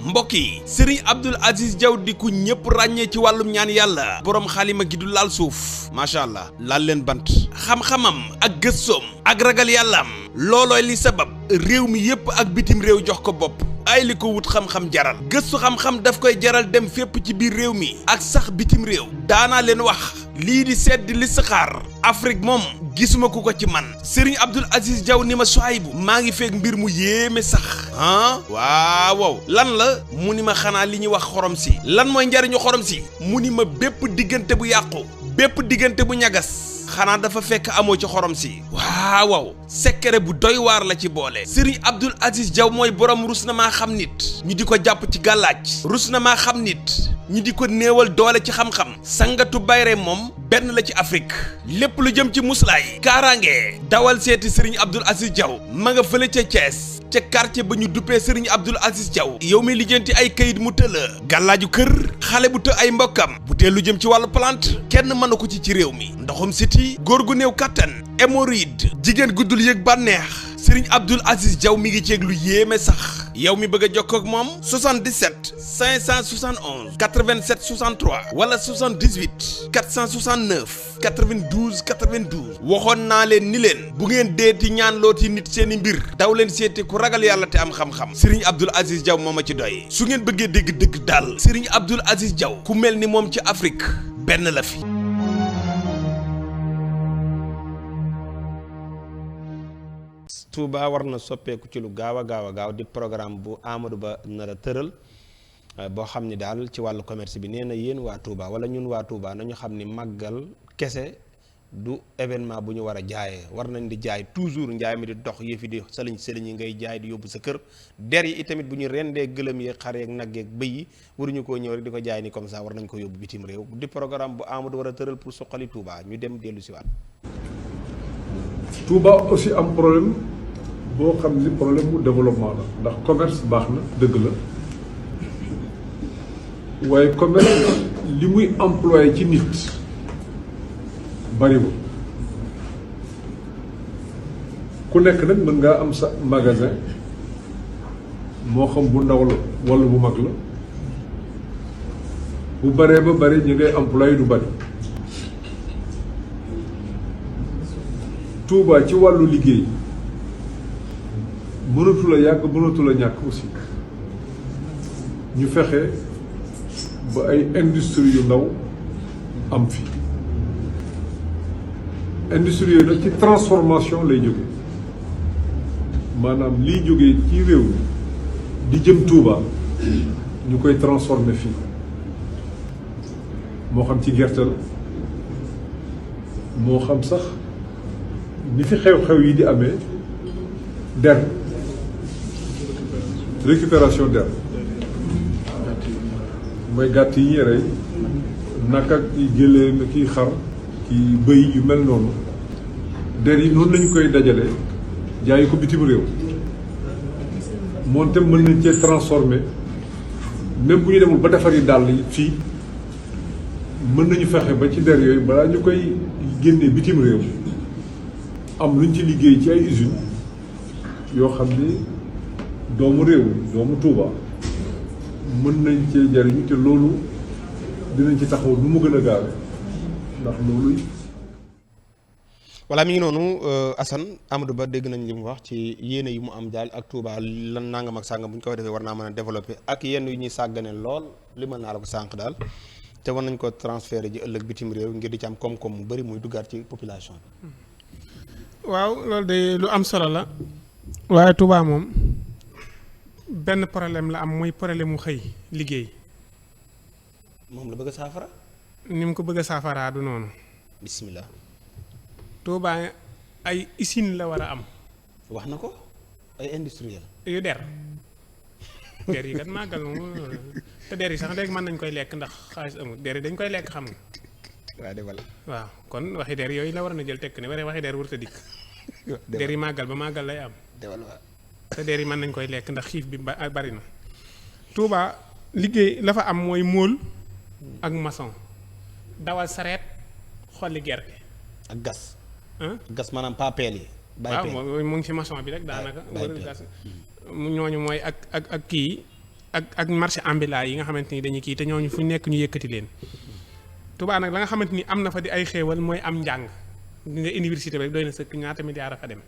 mbokk yi Serigne Abdoul Aziz Diaw di ku ñëpp ràññee ci wàllum ñaan yàlla boroom xalima gi du laal suuf macha allah laal leen bant xam-xamam ak gëstoom ak ragal yàllaam loolooy li sabab réew mi yépp ak bitim réew jox ko bopp ay li ko wut xam-xam jaral gëstu xam-xam daf koy jaral dem fépp ci biir réew mi ak sax bitim réew daanaa leen wax lii di sedd li saxaar Afrique moom gisuma ku ko ci man Serigne Abdoul Aziz Diaw ni ma Souhaïbou maa ngi feeg mbir mu yéeme sax waaw lan la mu ni ma xanaa li ñuy wax xorom si lan mooy njariñu xorom si mu ni ma bépp diggante bu yàqu bépp diggante bu ñagas xanaa dafa fekk amoo ci xorom si waaw secret bu doy waar la ci boole Serigne Abdoul Aziz Diaw mooy borom rus na maa xam nit ñu di ko jàpp ci gàllaaj rus na maa xam nit ñi di ko néewal doole ci xam-xam sangatu bayre moom benn la ci Afrique lépp lu jëm ci muslaay kaaraange dawal seeti Serigne Abdoul Aziz Diaw ma nga fële ca Thiès ca quartier ba ñu duppee Serigne Abdoul Aziz Diaw yow mi lijjanti ay kayit mu tëla gàllaaju kër xale bu të ay mbokkam bu tee lu jëm ci wàllu plante kenn mënu ko ci réew mi ndoxum siti góor gu néew kattan hémorroïde jigéen guddul yëg bànneex Serigne Abdoul Aziz Diaw mi ngi ceeg lu yéeme sax yow mi bëgg a jokkoo ak moom 77 571 87 63 wala 78 469 92 92 waxoon naa leen ni leen bu ngeen deeti ñaan looti nit seeni mbir daw leen seeti ku ragal yàlla te am xam-xam Serigne Abdoul Aziz Diaw moo ma ci doy su ngeen bëggee dégg dëgg daal Serigne Abdoul Aziz Diaw ku mel ni moom ci Afrique benn la fi. Touba war na soppeeku ci lu gaaw a gaaw di programme bu Amadou Ba nar a tëral boo xam ni daal ci wàllu commerce bi nee na yéen waa Touba wala ñun waa Touba nañu xam ni màggal kese du événement bu ñu war a jaayee war nañ di jaay toujours njaay mi di dox yëfi di sëliñ yi ngay jaay di yóbbu sa kër der yi itamit bu ñu rendee gëlëm yeeg xar yeeg nag yeeg bëy yi waruñu koo ñëw rek di ko jaay ni comme ça war nañ ko yóbbu bitim réew di programme bu Amadou war a tëral pour suqali Touba ñu dem dellu si waat. Touba aussi am problème boo xam ni problème bu développement la ndax commerce baax na dëgg la waaye commerce li muy employé ci nit bariwul ku nekk nag mën ngaa am sa magasin moo xam bu ndaw la walla bu mag la bu baree ba bari ñi ngay employé du bari Touba ci wàllu liggéey mënatu la yàgg mënatu la ñàkk aussi ñu fexe ba ay industrie yu ndaw am fi industrie yooyu nag ci transformation lay jóge maanaam liy jógee ci réew mi di jëm Touba ñu koy transformer fii moo xam ci gerte la moo xam sax ni fi xew-xew yi di amee der récupération der mooy gàtt yi ñuy rey naka ki jëlee na kiy xar ki bëy yu mel noonu der yi noonu lañu koy dajale jaayi ko bitim réew moom tam mën nañ cee transformer même bu ñu demul ba defar yi dàll yi fii mën nañu fexe ba ci der yooyu balaa ñu koy génnee bitim réew am luñ ci liggéey ci ay usines yoo xam ni doomu réew mi doomu Touba mën nañ cee jariñu te loolu dinañ ci taxaw nu mu gën a gaawe ndax loolu. voilà mi ngi noonu Assane Amadou Ba dégg nañ li mu wax ci yéene yi mu am daal ak Touba lan nangam ak sàngam bu ñu ko defee war naa mën a développer ak yenn yu ñuy sàggane lool li mën naa la ko sànq daal te war nañ ko transférer ji ëllëg bitim réew ngir di ci am koom-koom mu bëri muy duggaat ci population bi. waaw loolu de lu am solo la waaye Touba moom benn problème la am muy problème mu xëy liggéey. moom la bëgg a saafara. ni mu ko bëgg a saafaraa du noonu. bismillah. Touba ay usine la war a am. wax na ko ay industriel. yu der yi kat màggal moom te der yi sax léegi mën nañ koy lekk ndax xaalis amul der yi dañ koy lekk xam nga. waaw de wala. waaw kon waxi der yooyu la war na jël tekk ne waxi der wërta dikk. der yi màggal ba màggal lay am. de wala. te der yi mën nañ koy lekk ndax xiif bi bari na. Touba liggéey la fa am mooy móol ak maçon dawal sareet xolli gerte. ak gas. gas maanaam papeel yi. waaw mu ngi ci maçon bi rek daanaka. gas ñooñu mooy ak kii ak marché ambulant yi nga xamante ni dañuy kii te ñooñu fu nekk ñu yëkkati leen. Touba nag la nga xamante ni am na fa di ay xéewal mooy am njàng nga université bi rek doy na sëkk ñaata milliards a fa dem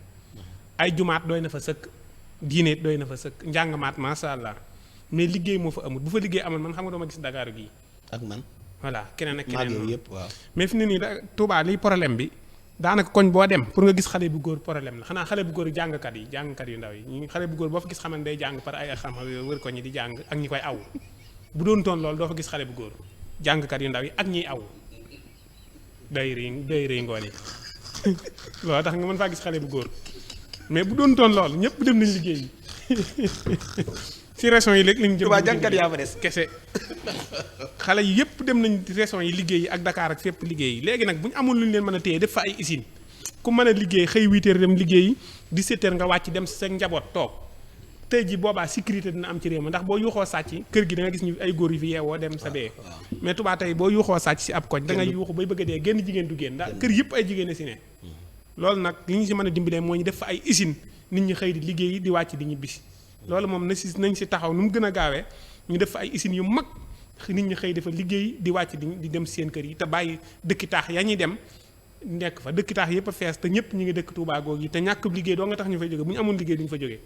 ay jumaat doy na fa sëkk diine doy na fa sëkk njàng maat masha Allah mais liggéey moo fa amul bu fa liggéey amoon man xam nga dooma gis Dakar gii ak man voilà keneen ak keneen yëpp waaw. mais fi ne nii Touba liy problème bi daanaka koñ boo dem pour nga gis xale bu góor problème la xanaa xale bu góor jàngkat yu ndaw yi xale bu góor boo fa gis xamante day jàng par ay xam-xam wër ko ñi di jàng ak ñi koy aw bu doon toon loolu doo fa gis xale bu góor jàngkat yu ndaw yi ak ñiy aw day rëy ngoon yi loolu tax nga mën faa gis xale bu góor mais bu doon toon loolu ñëpp dem nañ liggéey ci régions yi léegi lañ jëm. Touba jàngkat yaa fa des kese xale yi yëpp dem nañ régions yi liggéey ak Dakar ak fépp liggéey léegi nag bu ñu amul lu ñu leen mën a téye def fa ay usine ku mën a liggéey xëy 8h dem liggéey 17h nga wàcc dem sa njaboot toog tey ji boobaa sécurité dina am ci réew mi ndax boo yuuxoo sàcc kër gi da nga gis ñu ay góor yu fi yeewoo dem sa bee mais Touba tey boo yuuxoo sàcc si ab koñ da ngay yuuxu bay bëgg a dee génn jigéen du génn ndax kër yëpp ay jigéen a si ne loolu nag li ñu si mën a dimbalee moo ñu def fa ay usine nit ñi xëy di liggéey di wàcc di ñibbisi loolu moom nañ si taxaw nu mu gën a gaawee ñu def fa ay usines yu mag nit ñi xëy dafa liggéey di wàcc di dem seen kër yi te bàyyi dëkki taax yaa ñuy dem nekk fa dëkki taax yëpp a fees te ñëpp ñu ngi dëkk Touba googu yi te ñàkk liggéey doo nga tax ñu fay jóge bu ñu amoon liggéey duñu fa jógee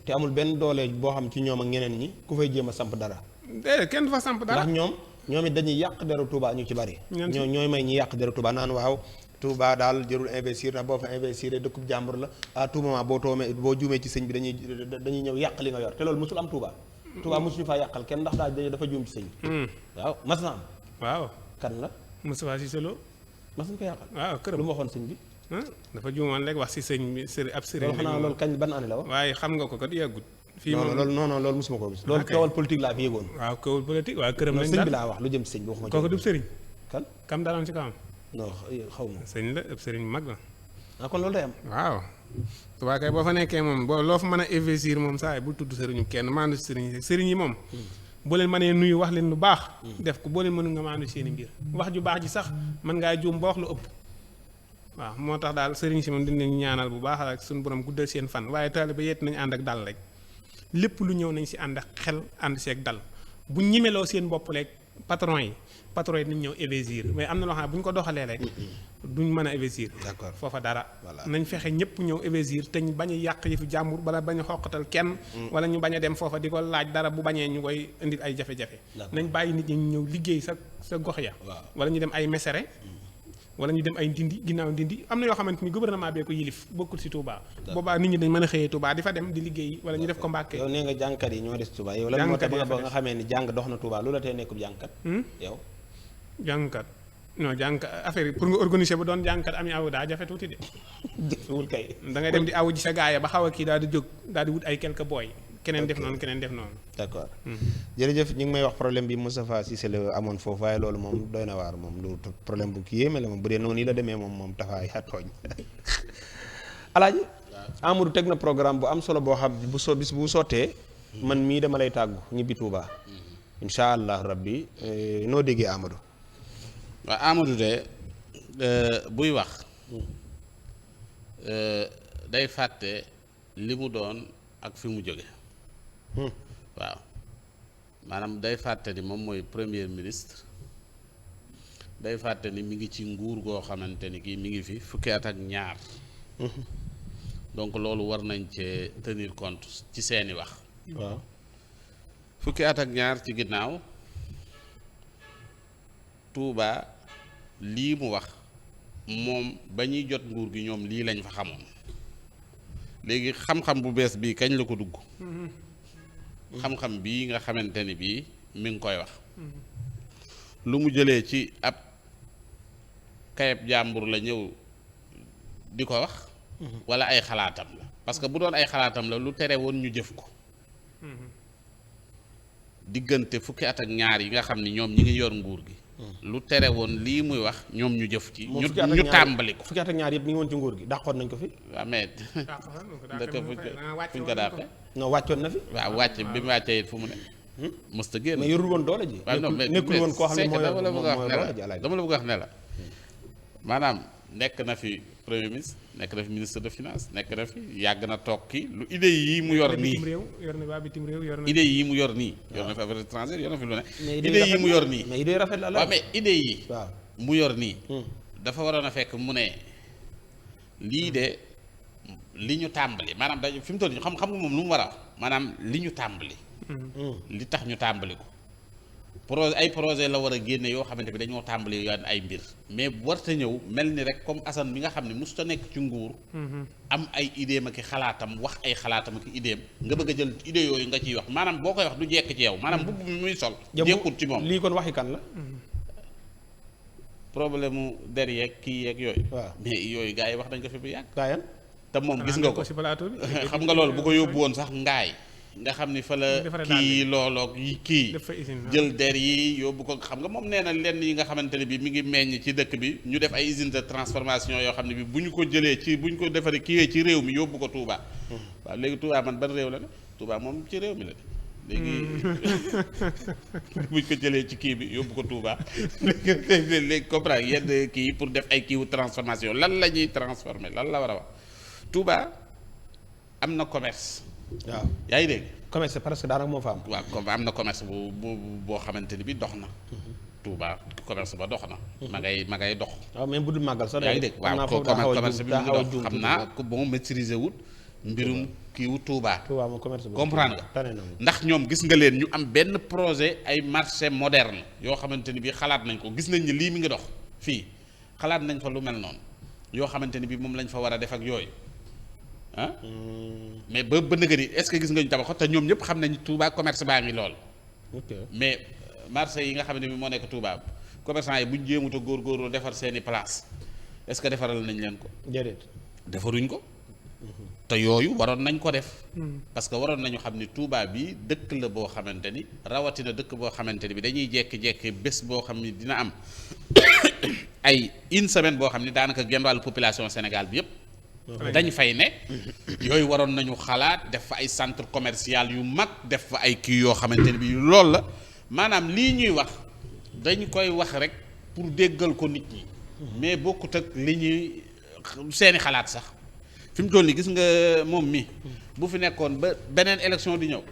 te amul benn doole boo xam ci ñoom ak ñeneen ñi ku fay jéem a samp dara déedéet kenn du fa samp dara ndax ñoom it dañuy yàq deru Touba ñu ci bari ñooy may ñi yàq deru Touba naan waaw Touba daal jërul investir ndax boo fa investir dëkkub jàmbur la à tout moment boo juumee ci sëñ bi dañuy ñëw yàq li nga yor te loolu mosul am Touba mosuñu faa yàqal kenn ndax dafa juum ci sëñ bi waaw mas na am waaw kan la Moustapha Cissé Lo mas nañu ko yàqal waaw këram lu mu waxoon sëñ bi dafa juumoon rek wax si sëñ bi ab sëriñ loolu xanaa loolu kañ ban année la wax waaye xam nga ko kat yàggut fii moom loolu mosuma ko gis loolu coowal politique laa fi yëgoon waaw coowal politique waaw këram lañ sëñ bi laa wax lu jëm ci sëñ bi waxuma kooku du sëriñ kan kam daloon ci kawam non xaw ma sëñ la ab sëriñ mag la kon loolu day am waaw Touba kay boo fa nekkee moom boo loo fa mën a investir moom saa yi bul tudd sëriñu kenn maandu sëriñ yi moom boo leen mënee nuyu wax leen lu baax def ko boo leen mënu nga maandu seeni mbir wax ju baax ji sax mën ngaa juum ba wax lu ëpp waaw moo tax daal sëriñ si moom dinañ ñaanal bu baax ak suñu borom guddal seen fan waaye taalibe yéet nañ ànd ak dal rek lépp lu ñëw nañ si ànd ak xel ànd si ak dal bu ñimeloo seen bopp rek patron yi nañ ñëw investir mais am na loo xam ne bu ñu ko doxalee rek duñ mën a investir d'accord foofa dara nañ fexe ñëpp ñëw investir te ñu bañ a yàq yëfu jàmbur wala bañ a xoqatal kenn wala ñu bañ a dem foofa di ko laaj dara bu bañee ñu koy indil ay jafe-jafe nañ bàyyi nit ñi ñu ñëw liggéey sa gox ya wala ñu dem ay mesere wala ñu dem ay ndindi ginnaaw ndindi am na yoo xamante ni gouvernement bee ko yilif bokkul si Touba boobaa nit ñi dañ mën a xëyee Touba di fa dem di liggéey wala ñu def ko Mbàkke yow nee nga jàngkat yi ñoo des Touba yow lan moo tax ba nga xamee ni jàng dox na Touba lu la tee nekkub jàngkat yow jàngkat non jàngkat affaire yi pour nga organiser ba doon jàngkat ami aw daa jafe tuuti de jëfewul kay da ngay dem di aw ji sa gaaya ba xaw a kii daal di jóg daal di wut ay quelques boy keneen def noonu keneen def noonu d'accord jërëjëf ñu ngi may wax problème bi Moustapha Cissé la amoon foofu waaye loolu moom doy na waar moom lu problème bu kii yéeme la moom bu dee noonu nii la demee moom tafaay yaa tooñ alaaji Amadou teg na programme bu am solo boo xam bis bu sottee man mii dama lay tàggu ñibbi Touba insha allah rabbi noo déggee Amadou waaw Amadou de buy wax day fàtte li mu doon ak fi mu jóge waaw maanaam day fàtte ni moom mooy premier ministre day fàtte ni mi ngi ci nguur goo xamante ni kii mi ngi fi fukki at ak ñaar donc loolu war nañ cee tenir compte ci seeni wax waaw fukki at ak ñaar ci ginnaaw Touba lii mu wax moom ba ñuy jot nguur gi ñoom lii lañ fa xamoon léegi xam-xam bu bees bii kañ la ko dugg xam-xam bii nga xamante ni bii mi ngi koy wax lu mu jëlee ci ab kayeb jàmbur la ñëw di ko wax walla ay xalaatam la parce que bu doon ay xalaatam la lu tere woon ñu jëf ko diggante fukki at ak ñaar yi nga xam ni ñoom ñi ngi yor nguur gi lu tere woon lii muy wax ñoom ñu jëf ci ñu tàmbali ko fukki at ak ñaar yëpp mi ngi woon ci nguur gi dàqoon nañ ko fi waaw mais dëkk fuñ ko dàqe non wàccoon na fi waaw wàcc bi mu wàccee it fu mu ne mësta génn mais yorul woon doole ji waaw non mais nekkul woon koo xam ne dama la bëgg a wax ne doole ji la dama la bëgg a wax ne la maanaam nekk na fi premier ministre nekk na fi ministre de finance nekk na fi yàgg na toog kii lu idée yi mu yor nii yor na waa bitim réew yor na idée yi mu yor nii yor na fi affaires étrangères yor na fi lu ne mais idée yi mu yor nii mais idée rafet la waaw mais idée yi waaw mu yor nii dafa waroon a fekk mu ne lii de li ñu tàmbali maanaam dañu fi mu toll nii xam nga moom lu mu war a wax maanaam li ñu tàmbali li tax ñu tàmbali ko ay projet la war a génne yoo xamante bi dañoo tàmbali yoon ay mbir mais warta ñëw mel ni rek comme Assane bi nga xam ne musuta nekk ci nguur am ay idéem ak i xalaatam wax ay xalaatam ak i idéem nga bëgg a jël idée yooyu nga ciy wax maanaam boo koy wax du jekk ci yow maanaam mbubb mi muy sol jekkut ci moom lii kon waxi kan la problème mu der yeeg kii yeeg yooyu waaw mais yooyu gars yi wax dañ ko fi bu yàgg gaayan te moom gis nga ko ci plateau bi xam nga loolu bu ko yóbbu woon sax ngaay nga xam ni fa la kii looloog yi kii jël der yi yóbbu ko xam nga moom nee na lenn yi nga xamante ne bi mi ngi meññ ci dëkk bi ñu def ay usine de transformation yoo xam ne bi bu ñu ko jëlee ci bu ñu ko defaree kiiwee ci réew mi yóbbu ko Touba waaw léegi Touba man ban réew la ne Touba moom ci réew mi la de léegi buñ ko jëlee ci kii bi yóbbu ko Touba léegi comprendre yenn kii pour def ay kiiwu transformation lan la ñuy transformer lan la war a wax Touba am na commerce waaw yaa ngi dégg commerce parce que daanaka moo fa am waaw comme am na commerce boo xamante ni bi dox na Touba commerce ba dox na ma ngay dox waaw même bu dul màggal sax yaa ngi dégg waaw commerce bi mu ngi dox xam naa ko bon maîtriser wut mbirum kiiwu Touba moom commerce comprendre nga ndax ñoom gis nga leen ñu am benn projet ay marché moderne yoo xamante ni bi xalaat nañ ko gis nañ ni lii mi ngi dox fii xalaat nañ fa lu mel noonu yoo xamante ni bi moom lañ fa war a def ak yooyu ah mais ba nëgë ni est-ce que gis nga ñu tabax te ñoom ñëpp xam nañ Touba commerce baa ngi lool mais marché yi nga xam ne bi moo nekk Touba commerçant yi buñ jéemut a góorgóorlu defar seeni place est-ce que defaral nañ leen ko déedéet defaruñ ko te yooyu waroon nañ ko def parce que waroon nañu xam ni Touba bi dëkk la boo xamante ni rawatina dëkk boo xamante ni bi dañuy jekki-jekki bés boo xam ni dina am ay une semaine boo xam ni daanaka genn wàllu population Sénégal bi yépp dañ fay ne yooyu waroon nañu xalaat def fa ay centre commercial yu mag def fa ay kii yoo xamante ni bi loolu la maanaam lii ñuy wax dañ koy wax rek pour déggal ko nit ñi mais bokkut ak li ñuy seeni xalaat sax fi mu toll nii gis nga moom mi bu fi nekkoon ba beneen élection di ñëw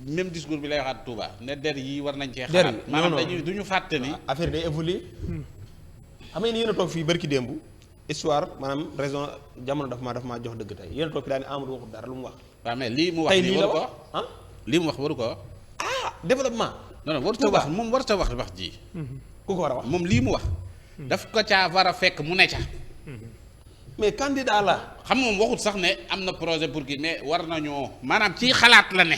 même discours bi lay waxaat Touba ne der yi war nañ cee xalaat maanaam dañuy du ñu fàtte ni affaire day évoluer xam nga yéen a toog fii barki démb histoire maanaam raison jamono daf maa jox dëgg tey yéen a toog fi daal ne Amadou waxul dara lu mu wax waaw mais lii mu wax nii waru ko wax ah lii mu wax waru ko wax développement non non warut a wax moom warut a wax ji ku ko war a wax moom lii mu wax daf ko caa war a fekk mu ne ca mais candidat la xam moom waxut sax ne am na projet pour kii mais war nañoo maanaam ci xalaat la ne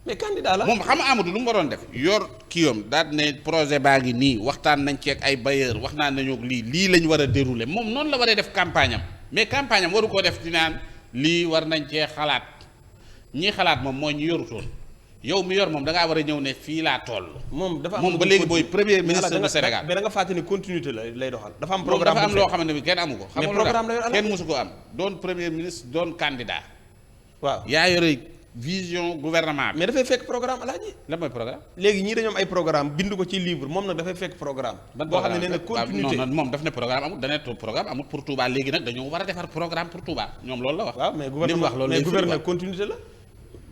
mais candidat la moom xam Amadou lu mu waroon def yor kiyom daal ne projet baa ngi nii waxtaan nañ ci ak ay bailleur wax naa nañu lii lañ war a dérouler moom noonu la waree def campagne am mais campagne am waru koo def di naan lii war nañ cee xalaat ñii xalaat moom mooy ñu yorutoon yow mi yor moom da ngaa war a ñëw ne fii laa toll. moom dafa am moom ba léegi booy premier ministre du Sénégal. mais da nga fàtte ni continuité lay doxal. dafa am moom programme dafa am loo xamante ni kenn amu ko. mais programme la yor kenn mosu ko am doon premier ministre doon candidat. waaw yaa yore vision gouvernement bi. mais dafay fekk programme alaaji. lan mooy programme. léegi ñii dañoo am ay programme bind ko ci livre moom nag dafay fekk programme. boo xam ne nee na continuité non moom daf ne programme amul dana programme amul pour Touba léegi nag dañoo war a defar programme pour Touba ñoom loolu la wax. waaw mais wax gouverneur continuité la.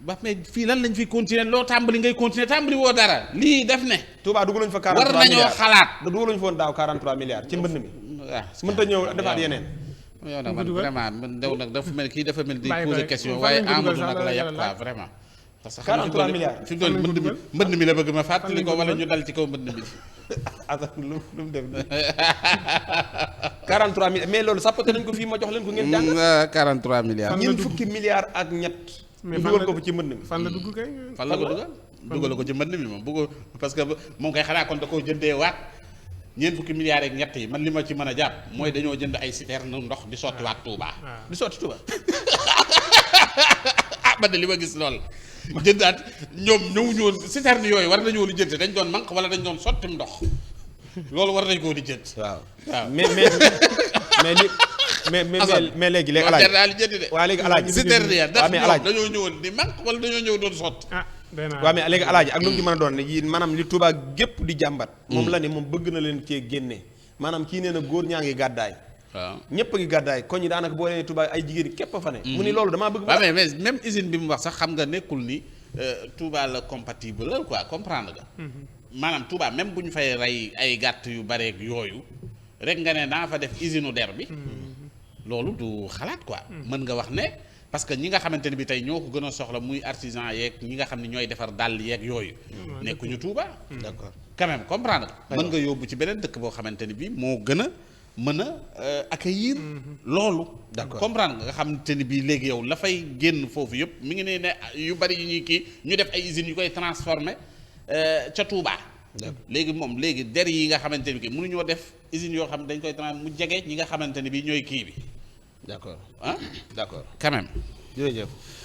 ba mais fii lan lañ fi continuer loo tàmbali ngay continuer tàmbali woo dara lii def ne. Touba dugaluñ fa 43 milliards war nañoo xalaat. dugaluñ fa woon daaw 43 milliards ci mbënd mi. waaw mënta ñëw defaat yeneen. yow nag man vraiment man dew nag dafa mel kii dafa mel di poser question waaye Amadou nag la yàpp quoi vraiment. parce que 43 milliards fi mu doon mbënd mi la bëgg ma fàttali ko wala ñu dal ci kaw mbënd mi. lu mu def nii 43 milliards mais loolu sàppate nañ ko fii ma jox leen ko ngeen jàng. 43 milliards. ñeent fukki milliards ak ñett. mais dugal ko ci mbënd mi. fan la dugg kay. fan la ko dugal ko ci mbënd mi moom bu ko parce que moom kay xanaa kon da koo jëndee waat ñeent fukki milliards ak ñett yi man li ma ci mën a jàpp mooy dañoo jënd ay citerne ndox di sotti waat Touba. di sotti Touba. ah man de li ma gis lool jëndaat ñoom ñëwuñu woon citerne yooyu war nañoo li jënd dañ doon manque wala dañ doon sotti ndox loolu war nañ koo di jënd. waaw waaw mais léegi alaaji daal jënd de. waaw léegi alaaji citerne ya ndax mais alaaji dañoo ñëwoon di manque wala dañoo ñëw doon sotti. waaw mais léegi alaaji ak lu mu ci mën a doon ne yii maanaam li Touba gépp di jàmbat moom la ne moom bëgg na leen cee génne maanaam kii nee na góor ñaa ngi gàddaay waaw ñëpp a ngi gàddaay koñ yi daanaka boo nee Touba ay jigéen képp a fa ne. mu ni loolu damaa bëgg. waaw mais même usine bi mu wax sax xam nga nekkul ni Touba la compatible la quoi comprendre nga. maanaam Touba même bu ñu fay rey ay gàtt yu bareeg yooyu rek nga ne naa fa def usine u der bi. loolu du xalaat quoi. mën nga wax ne parce que ñi nga xamante ne bi tey ñoo ko gën a soxla muy artisan yeeg ñi nga xam ne ñooy defar dàll yeeg yooyu. nekkuñu Touba. d'accord quand même comprendre nga. mën nga yóbbu ci beneen dëkk boo xamante ni bi moo gën a mën a accueillir loolu. d'accord comprendre nga xamante ni bii léegi yow la fay génn foofu yëpp mi ngi ne yu bari yu ñuy kii ñu def ay usines yu koy transformer ca Touba. léegi moom léegi der yi nga xamante ni bii mënuñoo def usines yoo xam ne dañ koy transformer mu jege ñi nga xamante ni bii ñooy kii bi. d'accord ah d'accord quand même. jërëjëf.